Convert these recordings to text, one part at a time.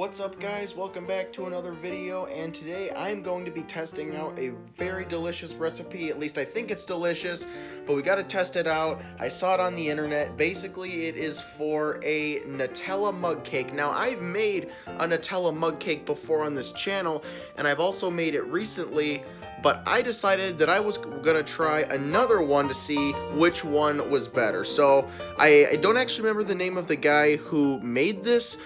What's up, guys? Welcome back to another video, and today I'm going to be testing out a very delicious recipe. At least I think it's delicious, but we got to test it out. I saw it on the internet. Basically, it is for a Nutella mug cake. Now, I've made a Nutella mug cake before on this channel, and I've also made it recently, but I decided that I was gonna try another one to see which one was better. So I don't actually remember the name of the guy who made this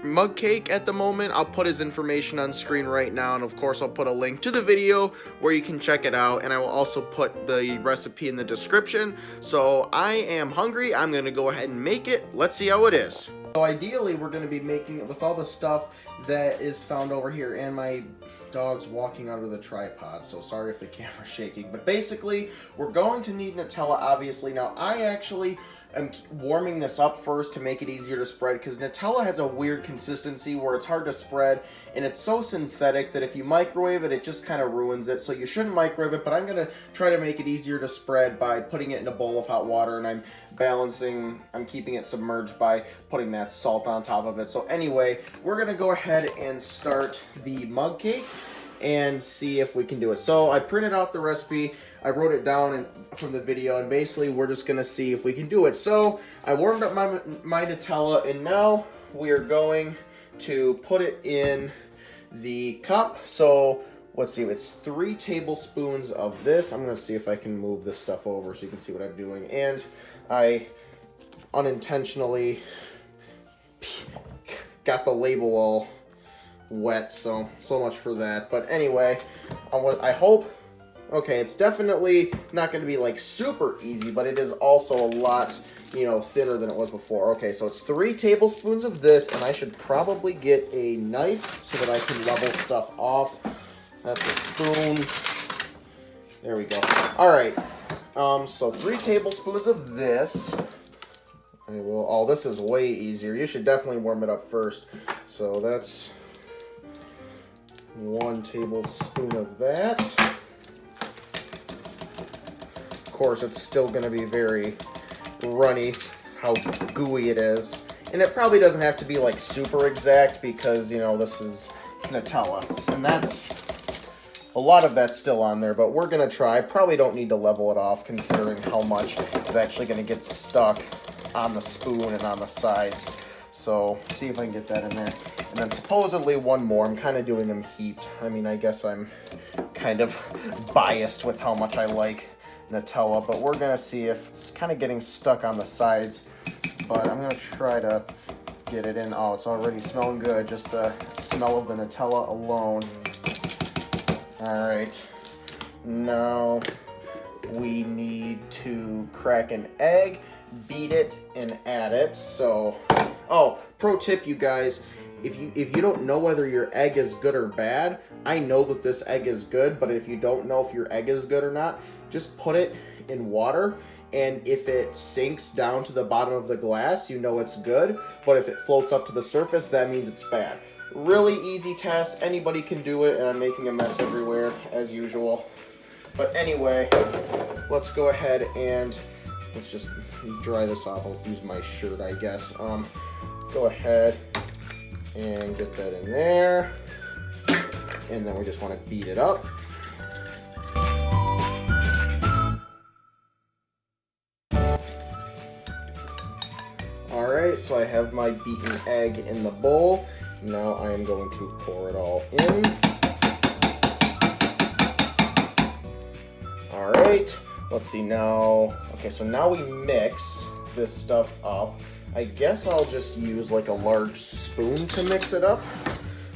mug cake at the moment. I'll put his information on screen right now, and of course I'll put a link to the video where you can check it out, and I will also put the recipe in the description. So I am hungry. I'm gonna go ahead and make it. Let's see how it is. So ideally we're going to be making it with all the stuff that is found over here, and my dog's walking out of the tripod, so sorry if the camera's shaking. But basically we're going to need Nutella, obviously. Now I actually am warming this up first to make it easier to spread, because Nutella has a weird consistency where it's hard to spread, and it's so synthetic that if you microwave it, it just kind of ruins it. So you shouldn't microwave it, but I'm going to try to make it easier to spread by putting it in a bowl of hot water, and I'm keeping it submerged by putting that salt on top of it. So anyway, we're going to go ahead and start the mug cake and see if we can do it. So I printed out the recipe, I wrote it down from the video, and basically we're just gonna see if we can do it. So I warmed up my Nutella, and now we are going to put it in the cup. So let's see, it's 3 tablespoons of this. I'm gonna see if I can move this stuff over so you can see what I'm doing. And I unintentionally got the label all wet, so much for that. But anyway, I hope, okay, it's definitely not going to be like super easy, but it is also a lot, you know, thinner than it was before. Okay, so it's 3 tablespoons of this, and I should probably get a knife so that I can level stuff off. That's a spoon. There we go. All right, so 3 tablespoons of this. Oh, this is way easier. You should definitely warm it up first. So that's 1 tablespoon of that. Of course, it's still going to be very runny, how gooey it is. And it probably doesn't have to be like super exact, because, you know, it's Nutella. And a lot of that's still on there, but we're going to try. Probably don't need to level it off, considering how much is actually going to get stuck on the spoon and on the sides. So see if I can get that in there. And then supposedly 1 more. I'm kind of doing them heaped. I mean, I guess I'm kind of biased with how much I like Nutella, but we're gonna see if it's kind of getting stuck on the sides. But I'm gonna try to get it in. Oh, it's already smelling good. Just the smell of the Nutella alone. All right, now we need to crack an egg, beat it, and add it. So, oh, pro tip, you guys. If you don't know whether your egg is good or bad, I know that this egg is good, but if you don't know if your egg is good or not, just put it in water, and if it sinks down to the bottom of the glass, you know it's good, but if it floats up to the surface, that means it's bad. Really easy test, anybody can do it, and I'm making a mess everywhere, as usual. But anyway, let's go ahead and let's just dry this off. I'll use my shirt, I guess. Go ahead and get that in there, and then we just want to beat it up. Alright, so I have my beaten egg in the bowl. Now I am going to pour it all in. Alright, let's see now. Okay, so now we mix this stuff up. I guess I'll just use like a large spoon to mix it up.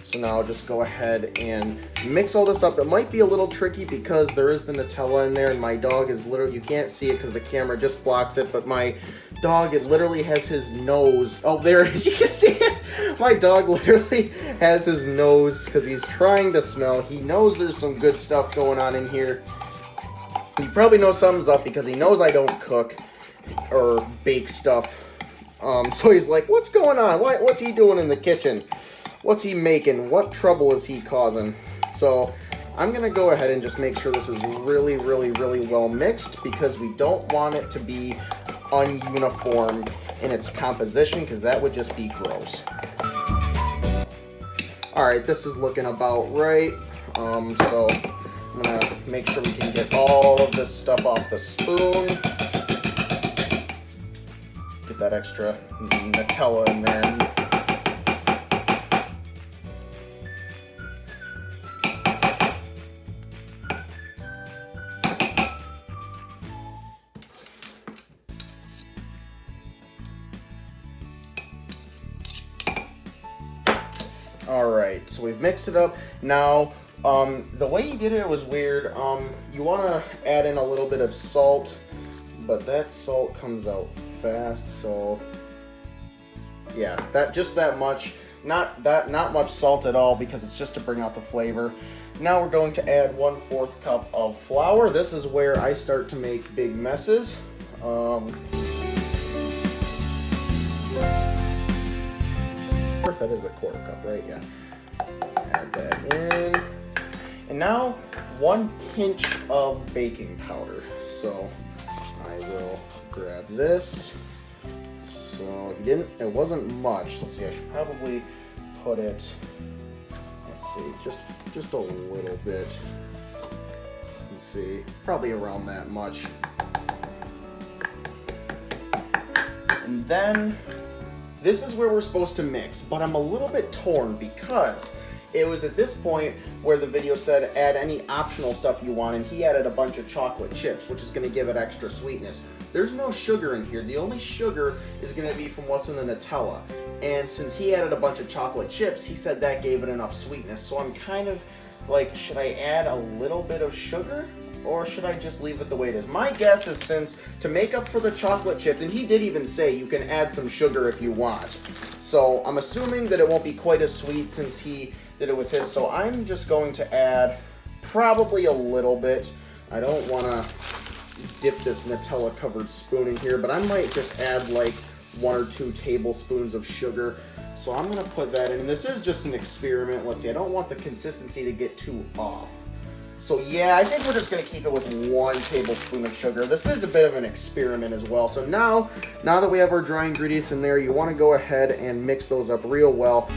So now I'll just go ahead and mix all this up. It might be a little tricky because there is the Nutella in there, and my dog is literally, you can't see it because the camera just blocks it, but my dog, it literally has his nose. Oh, there it is. You can see it. My dog literally has his nose because he's trying to smell. He knows there's some good stuff going on in here. He probably knows something's up because he knows I don't cook or bake stuff. So he's like, what's going on? What's he doing in the kitchen? What's he making? What trouble is he causing? So I'm going to go ahead and just make sure this is really, really, really well mixed, because we don't want it to be ununiform in its composition, because that would just be gross. All right, this is looking about right. So I'm gonna make sure we can get all of this stuff off the spoon. Get that extra Nutella in there. All right, so we've mixed it up. Now, the way he did it was weird. You want to add in a little bit of salt, but that salt comes out fast. So, yeah, just that much. Not much salt at all because it's just to bring out the flavor. Now we're going to add 1/4 cup of flour. This is where I start to make big messes. That is a 1/4 cup, right? Yeah. Add that in. And now 1 pinch of baking powder. So I will grab this. So it wasn't much. Let's see, I should probably put it, let's see, just a little bit. Let's see, probably around that much. And then this is where we're supposed to mix, but I'm a little bit torn because it was at this point where the video said add any optional stuff you want, and he added a bunch of chocolate chips, which is going to give it extra sweetness. There's no sugar in here. The only sugar is going to be from what's in the Nutella. And since he added a bunch of chocolate chips, he said that gave it enough sweetness. So I'm kind of like, should I add a little bit of sugar? Or should I just leave it the way it is? My guess is, since to make up for the chocolate chips, and he did even say you can add some sugar if you want. So I'm assuming that it won't be quite as sweet since he did it with his. So I'm just going to add probably a little bit. I don't want to dip this Nutella covered spoon in here, but I might just add like 1 or 2 tablespoons of sugar. So I'm going to put that in. And this is just an experiment. Let's see, I don't want the consistency to get too off. So yeah, I think we're just going to keep it with 1 tablespoon of sugar. This is a bit of an experiment as well. So now that we have our dry ingredients in there, you want to go ahead and mix those up real well.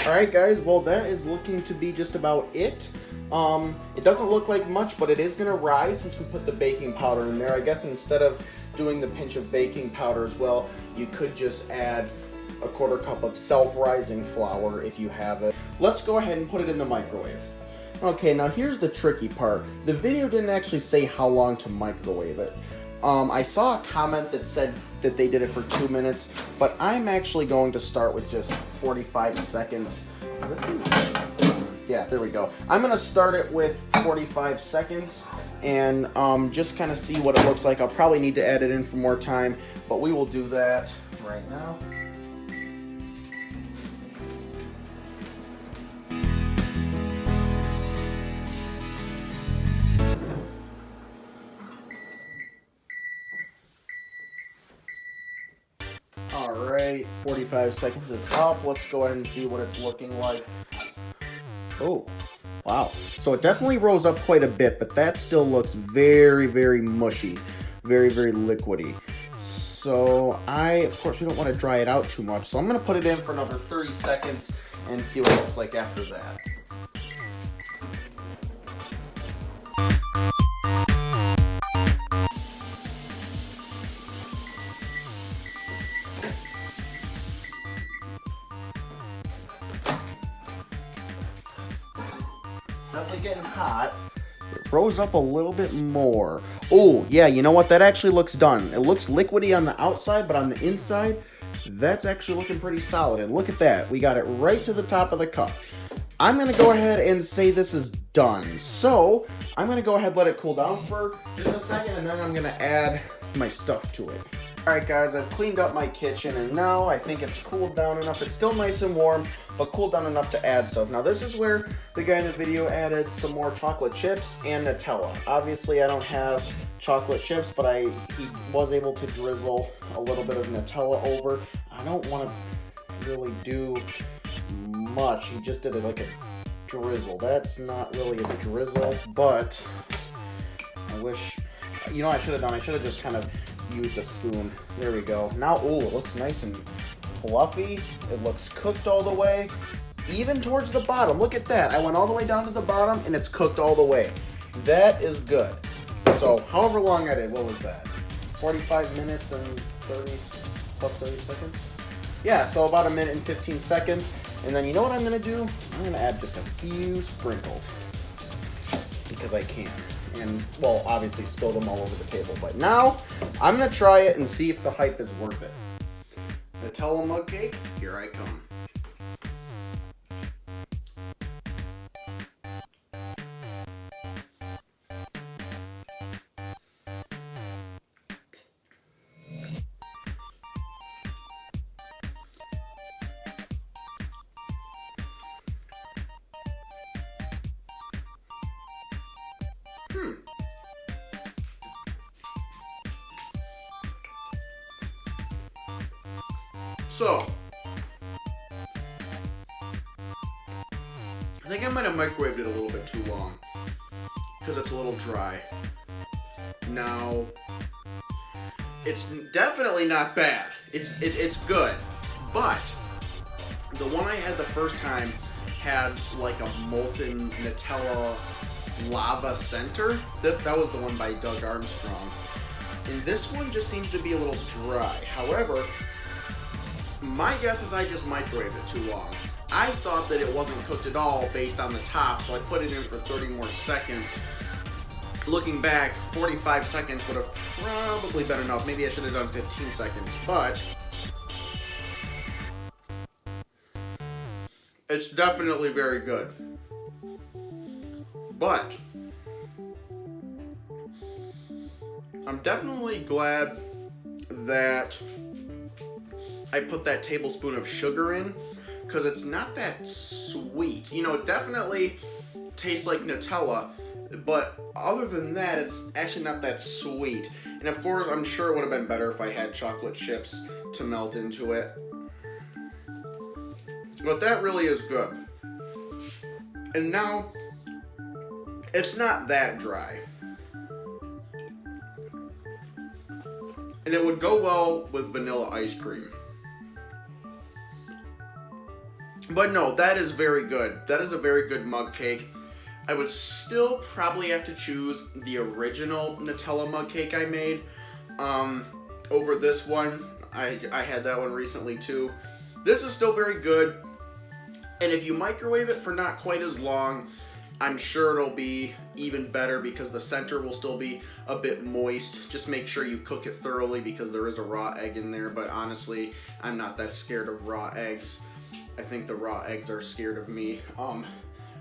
Alright guys, well that is looking to be just about it. It doesn't look like much, but it is going to rise since we put the baking powder in there. I guess instead of doing the pinch of baking powder as well, you could just add a 1/4 cup of self-rising flour if you have it. Let's go ahead and put it in the microwave. Okay, now here's the tricky part. The video didn't actually say how long to microwave it. I saw a comment that said that they did it for 2 minutes, but I'm actually going to start with just 45 seconds. Is this thing? Yeah, there we go. I'm going to start it with 45 seconds and just kind of see what it looks like. I'll probably need to add it in for more time, but we will do that right now. Alright, 45 seconds is up. Let's go ahead and see what it's looking like. Oh, wow. So it definitely rose up quite a bit, but that still looks very, very mushy. Very, very liquidy. So of course, we don't want to dry it out too much. So I'm going to put it in for another 30 seconds and see what it looks like after that. Definitely getting hot. It rose up a little bit more. Oh, yeah, you know what? That actually looks done. It looks liquidy on the outside, but on the inside, that's actually looking pretty solid. And look at that. We got it right to the top of the cup. I'm going to go ahead and say this is done. So I'm going to go ahead and let it cool down for just a second, and then I'm going to add my stuff to it. Alright guys, I've cleaned up my kitchen, and now I think it's cooled down enough. It's still nice and warm, but cooled down enough to add stuff. Now this is where the guy in the video added some more chocolate chips and Nutella. Obviously I don't have chocolate chips, but he was able to drizzle a little bit of Nutella over. I don't want to really do much. He just did it like a drizzle. That's not really a drizzle, but I wish, you know what I should have done? I should have just kind of used a spoon. There we go. Now, ooh, it looks nice and fluffy. It looks cooked all the way, even towards the bottom. Look at that. I went all the way down to the bottom and it's cooked all the way. That is good. So however long I did, what was that? 45 minutes and 30 plus 30 seconds? Yeah, so about 1 minute and 15 seconds. And then you know what I'm gonna do? I'm gonna add just a few sprinkles because I can. And, well, obviously spill them all over the table. But now, I'm gonna try it and see if the hype is worth it. Nutella mug cake, here I come. So, I think I might have microwaved it a little bit too long because it's a little dry. Now, it's definitely not bad. It's good, but the one I had the first time had like a molten Nutella lava center. That was the one by Doug Armstrong. And this one just seems to be a little dry. However, my guess is I just microwaved it too long. I thought that it wasn't cooked at all based on the top, so I put it in for 30 more seconds. Looking back, 45 seconds would have probably been enough. Maybe I should have done 15 seconds, but it's definitely very good. But I'm definitely glad that I put that tablespoon of sugar in, because it's not that sweet. You know, it definitely tastes like Nutella, but other than that, it's actually not that sweet. And of course, I'm sure it would have been better if I had chocolate chips to melt into it. But that really is good. And now, it's not that dry. And it would go well with vanilla ice cream. But no, that is very good. That is a very good mug cake. I would still probably have to choose the original Nutella mug cake I made over this one. I had that one recently too. This is still very good. And if you microwave it for not quite as long, I'm sure it'll be even better because the center will still be a bit moist. Just make sure you cook it thoroughly because there is a raw egg in there. But honestly, I'm not that scared of raw eggs. I think the raw eggs are scared of me.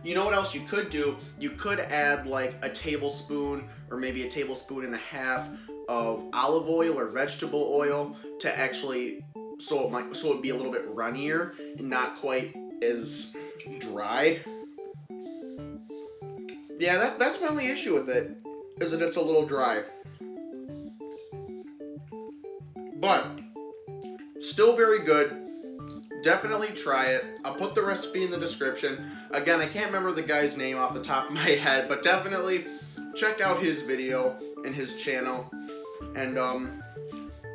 You know what else you could do? You could add like a tablespoon or maybe a tablespoon and a half of olive oil or vegetable oil to actually, so it'd be a little bit runnier and not quite as dry. Yeah, that's my only issue with it, is that it's a little dry. But still very good. Definitely try it. I'll put the recipe in the description. Again, I can't remember the guy's name off the top of my head, but definitely check out his video and his channel. And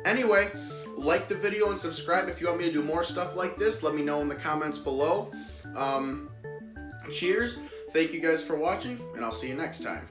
anyway, like the video and subscribe if you want me to do more stuff like this. Let me know in the comments below. Cheers. Thank you guys for watching, and I'll see you next time.